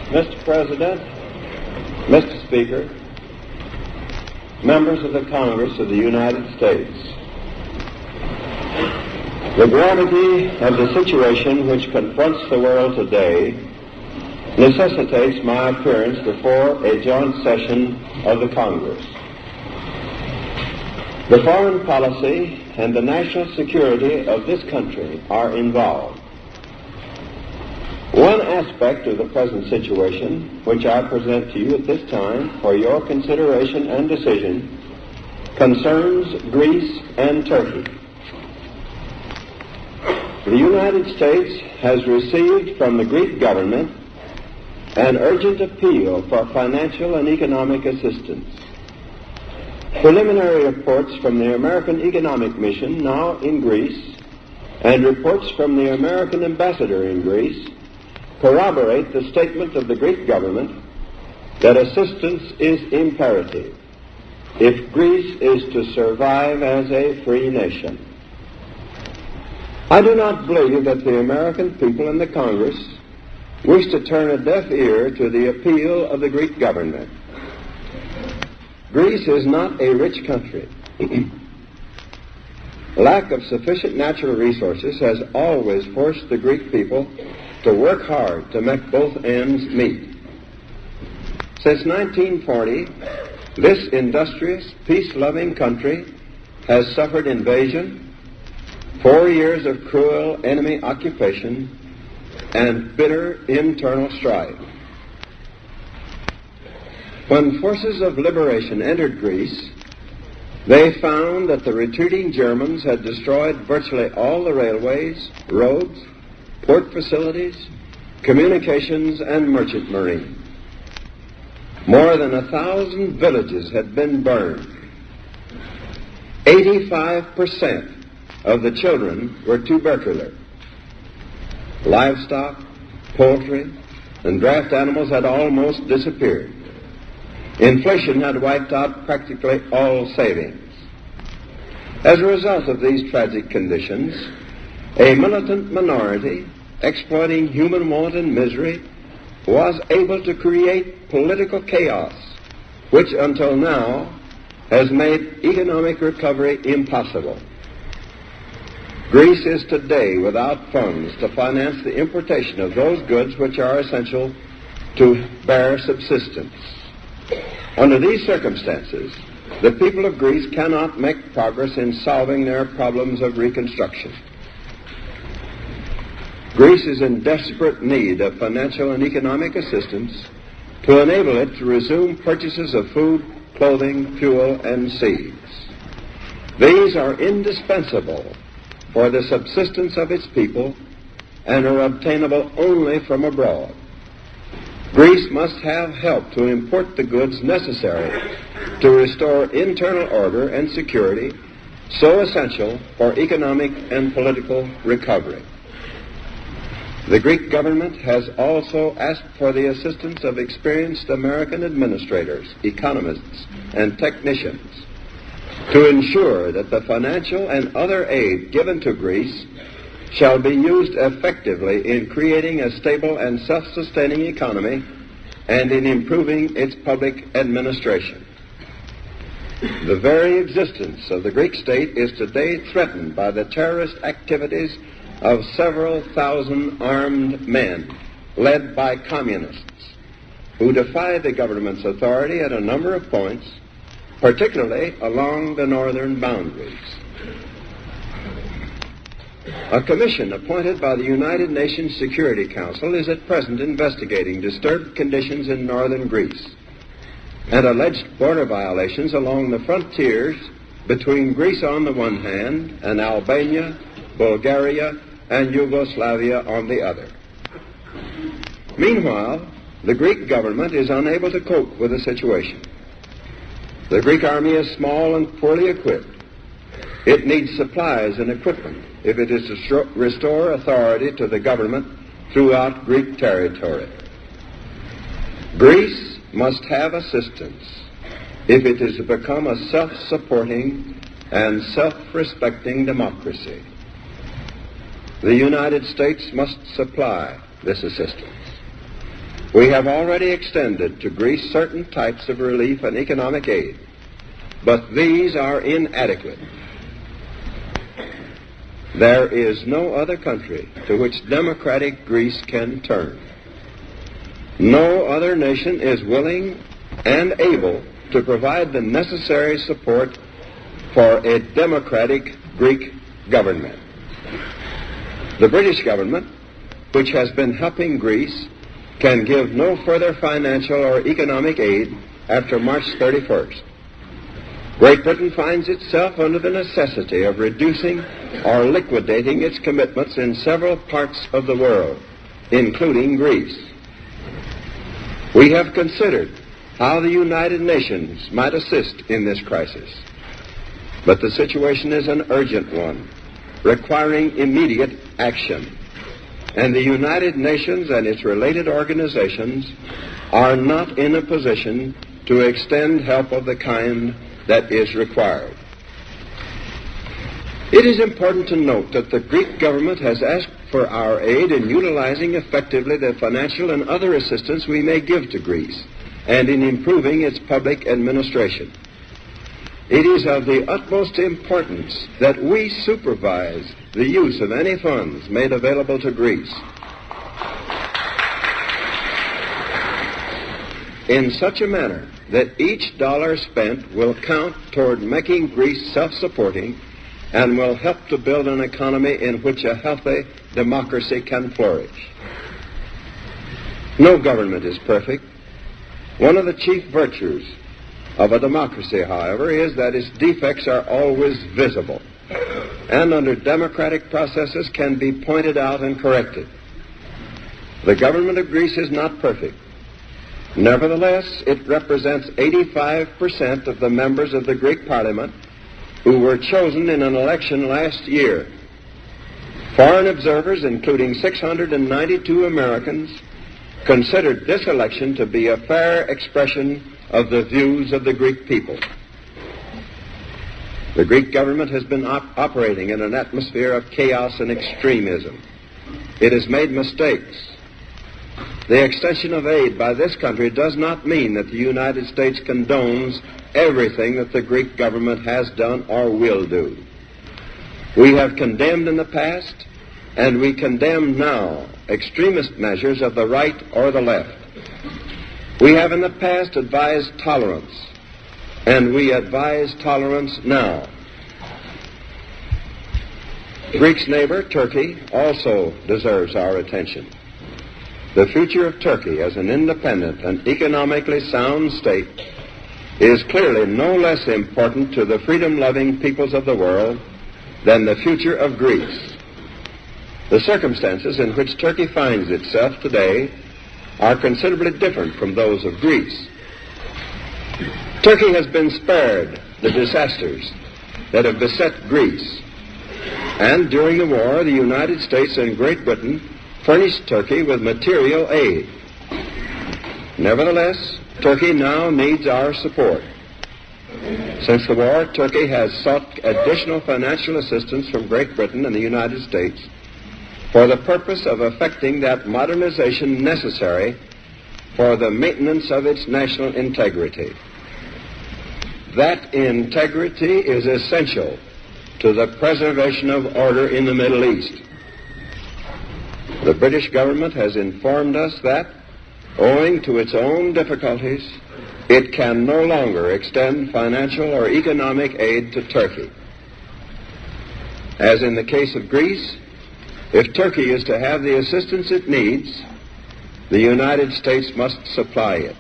Mr. President, Mr. Speaker, members of the Congress of the United States, the gravity of the situation which confronts the world today necessitates my appearance before a joint session of the Congress. The foreign policy and the national security of this country are involved. One aspect of the present situation, which I present to you at this time for your consideration and decision, concerns Greece and Turkey. The United States has received from the Greek government an urgent appeal for financial and economic assistance. Preliminary reports from the American Economic Mission now in Greece and reports from the American ambassador in Greece corroborate the statement of the Greek government that assistance is imperative if Greece is to survive as a free nation. I do not believe that the American people and the Congress wish to turn a deaf ear to the appeal of the Greek government. Greece is not a rich country. Lack of sufficient natural resources has always forced the Greek people to work hard to make both ends meet. Since 1940, this industrious, peace-loving country has suffered invasion, 4 years of cruel enemy occupation, and bitter internal strife. When forces of liberation entered Greece, they found that the retreating Germans had destroyed virtually all the railways, roads, port facilities, communications, and merchant marine. More than 1,000 villages had been burned. 85% of the children were tubercular. Livestock, poultry, and draft animals had almost disappeared. Inflation had wiped out practically all savings. As a result of these tragic conditions, a militant minority, exploiting human want and misery, was able to create political chaos, which until now has made economic recovery impossible. Greece is today without funds to finance the importation of those goods which are essential to bare subsistence. Under these circumstances, the people of Greece cannot make progress in solving their problems of reconstruction. Greece is in desperate need of financial and economic assistance to enable it to resume purchases of food, clothing, fuel, and seeds. These are indispensable for the subsistence of its people and are obtainable only from abroad. Greece must have help to import the goods necessary to restore internal order and security, so essential for economic and political recovery. The Greek government has also asked for the assistance of experienced American administrators, economists, and technicians to ensure that the financial and other aid given to Greece shall be used effectively in creating a stable and self-sustaining economy and in improving its public administration. The very existence of the Greek state is today threatened by the terrorist activities of several thousand armed men led by communists who defy the government's authority at a number of points, particularly along the northern boundaries. A commission appointed by the United Nations Security Council is at present investigating disturbed conditions in northern Greece and alleged border violations along the frontiers between Greece on the one hand and Albania, Bulgaria, and Yugoslavia on the other. Meanwhile, the Greek government is unable to cope with the situation. The Greek army is small and poorly equipped. It needs supplies and equipment if it is to restore authority to the government throughout Greek territory. Greece must have assistance if it is to become a self-supporting and self-respecting democracy. The United States must supply this assistance. We have already extended to Greece certain types of relief and economic aid, but these are inadequate. There is no other country to which democratic Greece can turn. No other nation is willing and able to provide the necessary support for a democratic Greek government. The British government, which has been helping Greece, can give no further financial or economic aid after March 31st. Great Britain finds itself under the necessity of reducing or liquidating its commitments in several parts of the world, including Greece. We have considered how the United Nations might assist in this crisis, but the situation is an urgent one, requiring immediate action. And the United Nations and its related organizations are not in a position to extend help of the kind that is required. It is important to note that the Greek government has asked for our aid in utilizing effectively the financial and other assistance we may give to Greece, and in improving its public administration. It is of the utmost importance that we supervise the use of any funds made available to Greece in such a manner that each dollar spent will count toward making Greece self-supporting and will help to build an economy in which a healthy democracy can flourish. No government is perfect. One of the chief virtues of a democracy, however, is that its defects are always visible, and under democratic processes can be pointed out and corrected. The government of Greece is not perfect. Nevertheless, it represents 85% of the members of the Greek Parliament who were chosen in an election last year. Foreign observers, including 692 Americans, considered this election to be a fair expression of the views of the Greek people. The Greek government has been operating in an atmosphere of chaos and extremism. It has made mistakes. The extension of aid by this country does not mean that the United States condones everything that the Greek government has done or will do. We have condemned in the past, and we condemn now, extremist measures of the right or the left. We have in the past advised tolerance, and we advise tolerance now. Greece's neighbor, Turkey, also deserves our attention. The future of Turkey as an independent and economically sound state is clearly no less important to the freedom-loving peoples of the world than the future of Greece. The circumstances in which Turkey finds itself today are considerably different from those of Greece. Turkey has been spared the disasters that have beset Greece, and during the war, the United States and Great Britain furnished Turkey with material aid. Nevertheless, Turkey now needs our support. Since the war, Turkey has sought additional financial assistance from Great Britain and the United States for the purpose of effecting that modernization necessary for the maintenance of its national integrity. That integrity is essential to the preservation of order in the Middle East. The British government has informed us that, owing to its own difficulties, it can no longer extend financial or economic aid to Turkey. As in the case of Greece, if Turkey is to have the assistance it needs, the United States must supply it.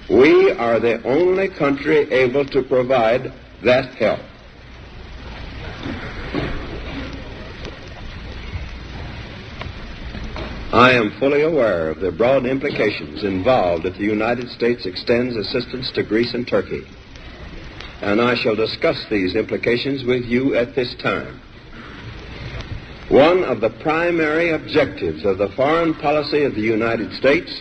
We are the only country able to provide that help. I am fully aware of the broad implications involved if the United States extends assistance to Greece and Turkey, and I shall discuss these implications with you at this time. One of the primary objectives of the foreign policy of the United States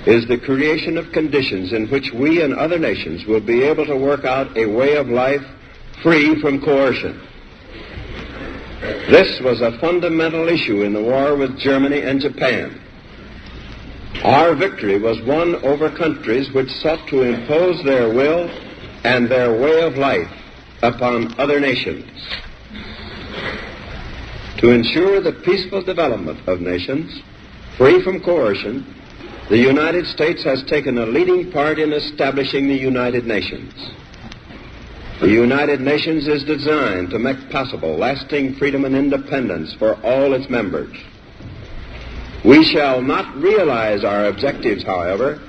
is the creation of conditions in which we and other nations will be able to work out a way of life free from coercion. This was a fundamental issue in the war with Germany and Japan. Our victory was won over countries which sought to impose their will and their way of life upon other nations. To ensure the peaceful development of nations, free from coercion, the United States has taken a leading part in establishing the United Nations. The United Nations is designed to make possible lasting freedom and independence for all its members. We shall not realize our objectives, however,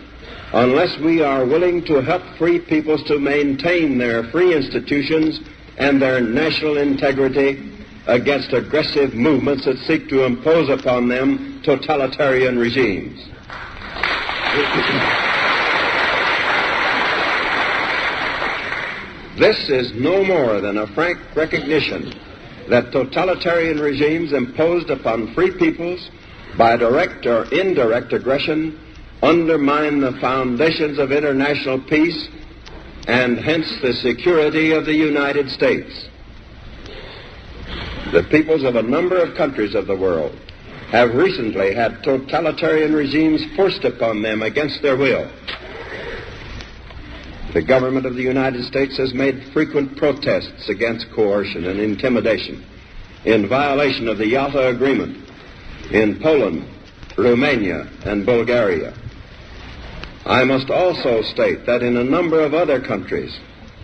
unless we are willing to help free peoples to maintain their free institutions and their national integrity against aggressive movements that seek to impose upon them totalitarian regimes. This is no more than a frank recognition that totalitarian regimes imposed upon free peoples by direct or indirect aggression undermine the foundations of international peace and hence the security of the United States. The peoples of a number of countries of the world have recently had totalitarian regimes forced upon them against their will. The government of the United States has made frequent protests against coercion and intimidation in violation of the Yalta Agreement in Poland, Romania, and Bulgaria. I must also state that in a number of other countries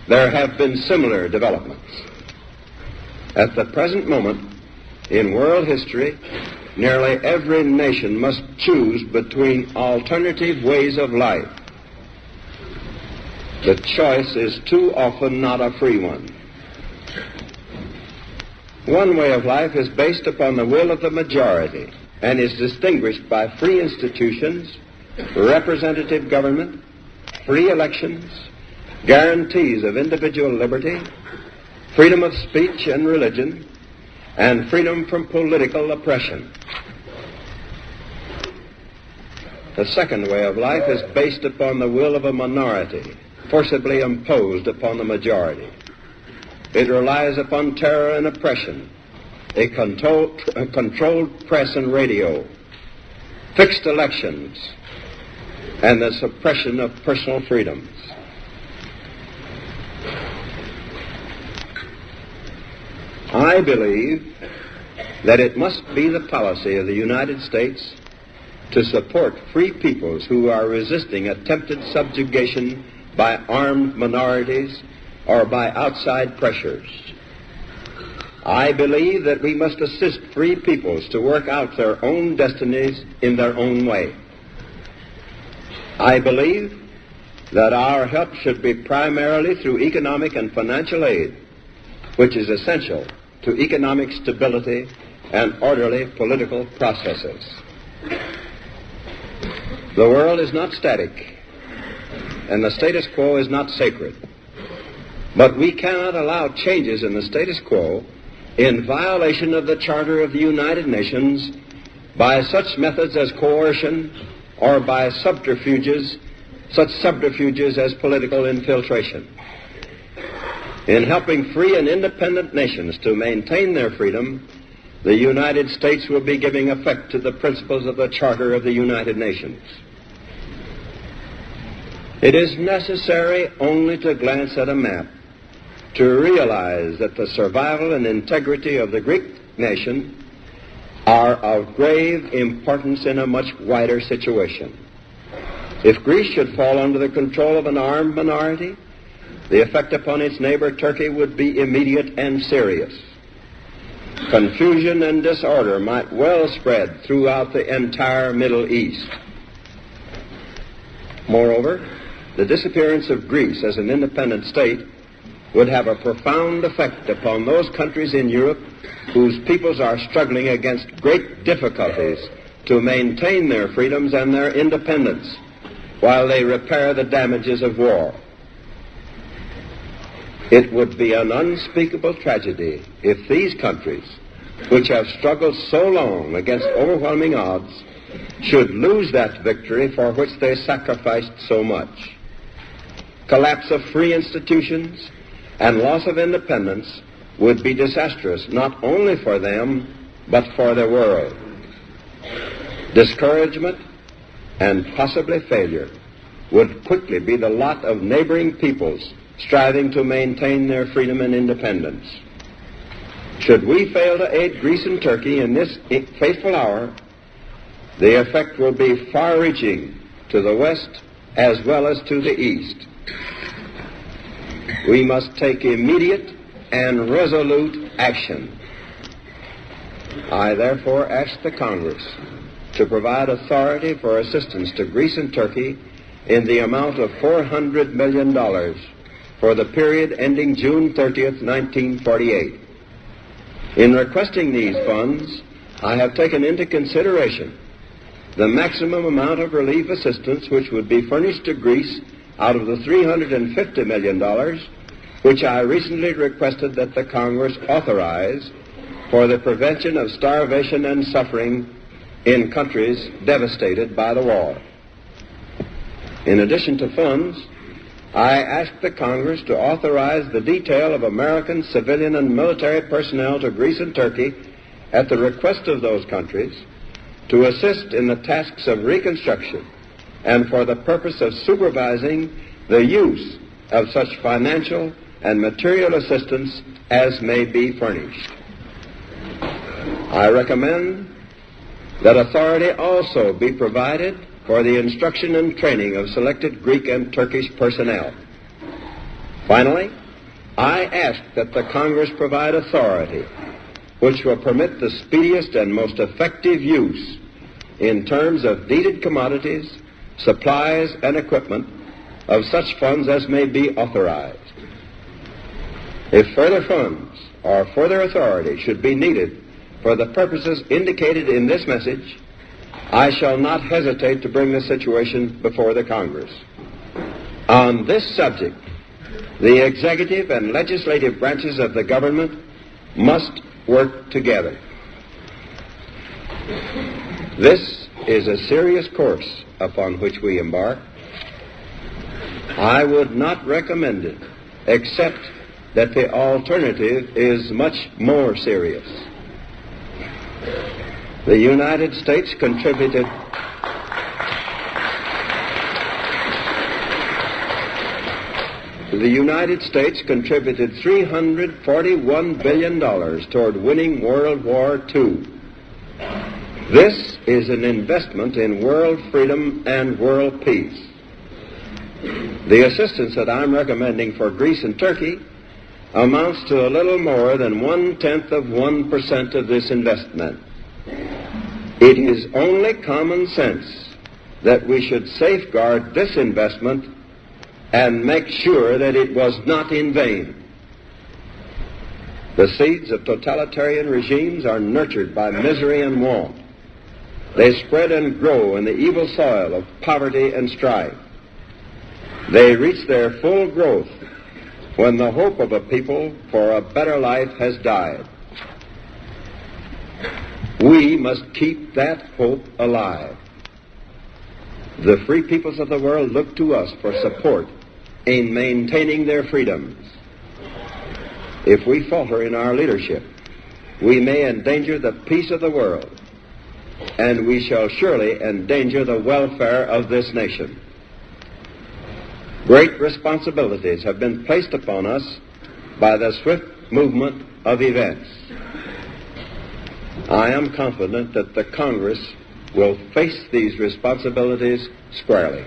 there have been similar developments. At the present moment, in world history, nearly every nation must choose between alternative ways of life. The choice is too often not a free one. One way of life is based upon the will of the majority and is distinguished by free institutions, representative government, free elections, guarantees of individual liberty, freedom of speech and religion, and freedom from political oppression. The second way of life is based upon the will of a minority, forcibly imposed upon the majority. It relies upon terror and oppression, a controlled press and radio, fixed elections, and the suppression of personal freedoms. I believe that it must be the policy of the United States to support free peoples who are resisting attempted subjugation by armed minorities or by outside pressures. I believe that we must assist free peoples to work out their own destinies in their own way. I believe that our help should be primarily through economic and financial aid, which is essential to economic stability and orderly political processes. The world is not static, and the status quo is not sacred. But we cannot allow changes in the status quo in violation of the Charter of the United Nations by such methods as coercion or by such subterfuges as political infiltration. In helping free and independent nations to maintain their freedom, the United States will be giving effect to the principles of the Charter of the United Nations. It is necessary only to glance at a map to realize that the survival and integrity of the Greek nation are of grave importance in a much wider situation. If Greece should fall under the control of an armed minority, the effect upon its neighbor Turkey would be immediate and serious. Confusion and disorder might well spread throughout the entire Middle East. Moreover, the disappearance of Greece as an independent state would have a profound effect upon those countries in Europe whose peoples are struggling against great difficulties to maintain their freedoms and their independence while they repair the damages of war. It would be an unspeakable tragedy if these countries, which have struggled so long against overwhelming odds, should lose that victory for which they sacrificed so much. Collapse of free institutions and loss of independence would be disastrous not only for them, but for the world. Discouragement, and possibly failure would quickly be the lot of neighboring peoples striving to maintain their freedom and independence. Should we fail to aid Greece and Turkey in this fateful hour, the effect will be far-reaching to the west as well as to the east. We must take immediate and resolute action. I therefore ask the Congress to provide authority for assistance to Greece and Turkey in the amount of $400 million for the period ending June 30th, 1948. In requesting these funds, I have taken into consideration the maximum amount of relief assistance which would be furnished to Greece out of the $350 million which I recently requested that the Congress authorize for the prevention of starvation and suffering in countries devastated by the war. In addition to funds, I asked the Congress to authorize the detail of American civilian and military personnel to Greece and Turkey at the request of those countries to assist in the tasks of reconstruction and for the purpose of supervising the use of such financial and material assistance as may be furnished. I recommend that authority also be provided for the instruction and training of selected Greek and Turkish personnel. Finally, I ask that the Congress provide authority which will permit the speediest and most effective use in terms of needed commodities, supplies, and equipment of such funds as may be authorized. If further funds or further authority should be needed for the purposes indicated in this message, I shall not hesitate to bring the situation before the Congress. On this subject, the executive and legislative branches of the government must work together. This is a serious course upon which we embark. I would not recommend it, except that the alternative is much more serious. The United States contributed $341 billion toward winning World War II. This is an investment in world freedom and world peace. The assistance that I'm recommending for Greece and Turkey amounts to a little more than 0.1% of this investment. It is only common sense that we should safeguard this investment and make sure that it was not in vain. The seeds of totalitarian regimes are nurtured by misery and want. They spread and grow in the evil soil of poverty and strife. They reach their full growth when the hope of a people for a better life has died. We must keep that hope alive. The free peoples of the world look to us for support in maintaining their freedoms. If we falter in our leadership, we may endanger the peace of the world, and we shall surely endanger the welfare of this nation. Great responsibilities have been placed upon us by the swift movement of events. I am confident that the Congress will face these responsibilities squarely.